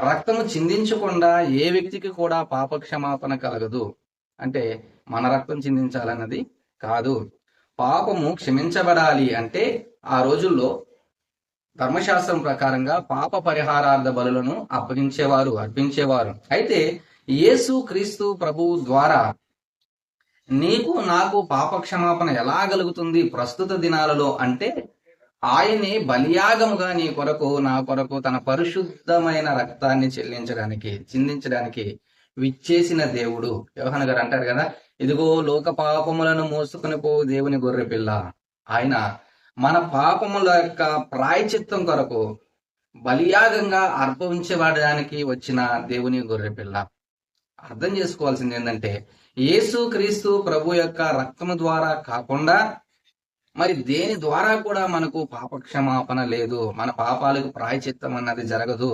రక్తము చిందించకుండా ఏ వ్యక్తికి కూడా పాప క్షమాపణ కలగదు. అంటే మన రక్తం చిందించాలన్నది కాదు. పాపము క్షమించబడాలి అంటే ఆ రోజుల్లో ధర్మశాస్త్రం ప్రకారంగా పాప పరిహారార్థ బలులను అర్పించేవారు. అయితే యేసు క్రీస్తు ప్రభువు ద్వారా నీకు నాకు పాప క్షమాపణ ఎలా కలుగుతుంది ప్రస్తుత దినాలలో అంటే, ఆయనే బలియాగముగా నీ కొరకు నా కొరకు తన పరిశుద్ధమైన రక్తాన్ని చిందించడానికి విచ్చేసిన దేవుడు. యోహాను గారు అంటారు కదా, ఇదిగో లోక పాపములను మోసుకుని పో దేవుని గొర్రె పిల్ల. ఆయన మన పాపముల యొక్క ప్రాయచిత్తం కొరకు బలియాగంగా అర్పించబడడానికి వచ్చిన దేవుని గొర్రె పిల్ల. అర్థం చేసుకోవాల్సింది ఏంటంటే, యేసు క్రీస్తు ప్రభు యొక్క రక్తము ద్వారా కాకుండా మరి దేని ద్వారా కూడా మనకు పాపక్షమాపణ లేదు. మన పాపాలకు ప్రాయచిత్తం అన్నది జరగదు.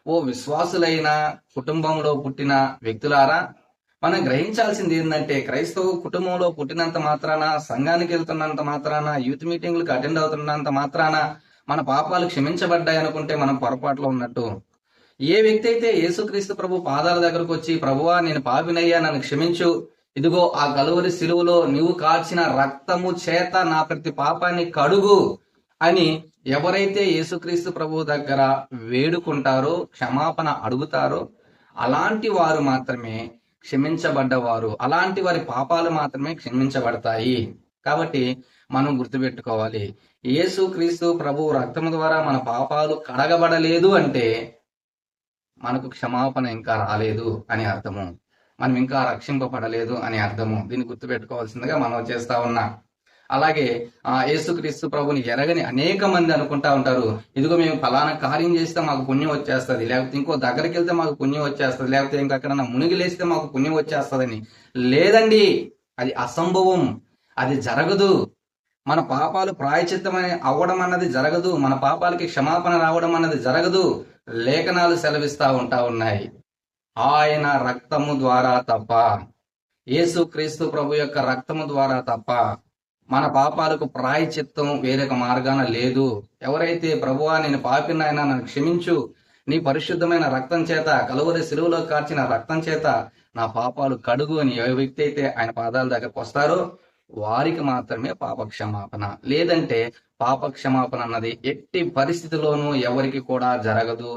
ఓ విశ్వాసులైన కుటుంబంలో పుట్టిన వ్యక్తులారా, మనం గ్రహించాల్సింది ఏంటంటే, క్రైస్తవ కుటుంబంలో పుట్టినంత మాత్రాన, సంఘానికి వెళ్తున్నంత మాత్రాన, యూత్ మీటింగ్లకు అటెండ్ అవుతున్నంత మాత్రాన మన పాపాలు క్షమించబడ్డాయి అనుకుంటే మనం పొరపాట్లో ఉన్నట్టు. ఏ వ్యక్తి అయితే యేసుక్రీస్తు ప్రభు పాదాల దగ్గరకు వచ్చి, ప్రభువా నేను పాపినయ్యా నన్ను క్షమించు, ఇదిగో ఆ కలువరి శిలువలో నీవు కాచిన రక్తము చేత నా ప్రతి పాపాన్ని కడుగు అని ఎవరైతే యేసుక్రీస్తు ప్రభు దగ్గర వేడుకుంటారో, క్షమాపణ అడుగుతారో, అలాంటి వారు మాత్రమే క్షమించబడ్డవారు. అలాంటి వారి పాపాలు మాత్రమే క్షమించబడతాయి. కాబట్టి మనం గుర్తుపెట్టుకోవాలి, యేసుక్రీస్తు ప్రభు రక్తము ద్వారా మన పాపాలు కడగబడలేదు అంటే మనకు క్షమాపణ ఇంకా రాలేదు అని అర్థము. మనం ఇంకా రక్షింపబడలేదు అని అర్థము. దీన్ని గుర్తుపెట్టుకోవాల్సిందిగా మనం చేస్తా ఉన్నాం. అలాగే యేసుక్రీస్తు ప్రభుని ఎరగని అనేక మంది అనుకుంటా ఉంటారు, ఇదిగో మేము ఫలానా కార్యం చేస్తే మాకు పుణ్యం వచ్చేస్తుంది, లేకపోతే ఇంకో దగ్గరికి వెళ్తే మాకు పుణ్యం వచ్చేస్తుంది, లేకపోతే ఇంకెక్కడన్నా మునిగిలేస్తే మాకు పుణ్యం వచ్చేస్తుందని. లేదండి, అది అసంభవం, అది జరగదు. మన పాపాలు ప్రాయచిత్తమని అవ్వడం అన్నది జరగదు. మన పాపాలకి క్షమాపణ రావడం అన్నది జరగదు. లేఖనాలు సెలవిస్తా ఉన్నాయి, ఆయన రక్తము ద్వారా తప్ప, యేసుక్రీస్తు ప్రభు యొక్క రక్తము ద్వారా తప్ప మన పాపాలకు ప్రాయచిత్తం వేరొక మార్గాన లేదు. ఎవరైతే ప్రభువా నేను పాపినైనా నన్ను క్షమించు, నీ పరిశుద్ధమైన రక్తం చేత, కలువరి శిలువలో కార్చిన రక్తం చేత నా పాపాలు కడుగు అని ఏ వ్యక్తి అయితే ఆయన పాదాల దగ్గరకు వస్తారో వారికి మాత్రమే పాపక్షమాపణ. లేదంటే పాపక్షమాపణ అన్నది ఎట్టి పరిస్థితిలోనూ ఎవరికి కూడా జరగదు.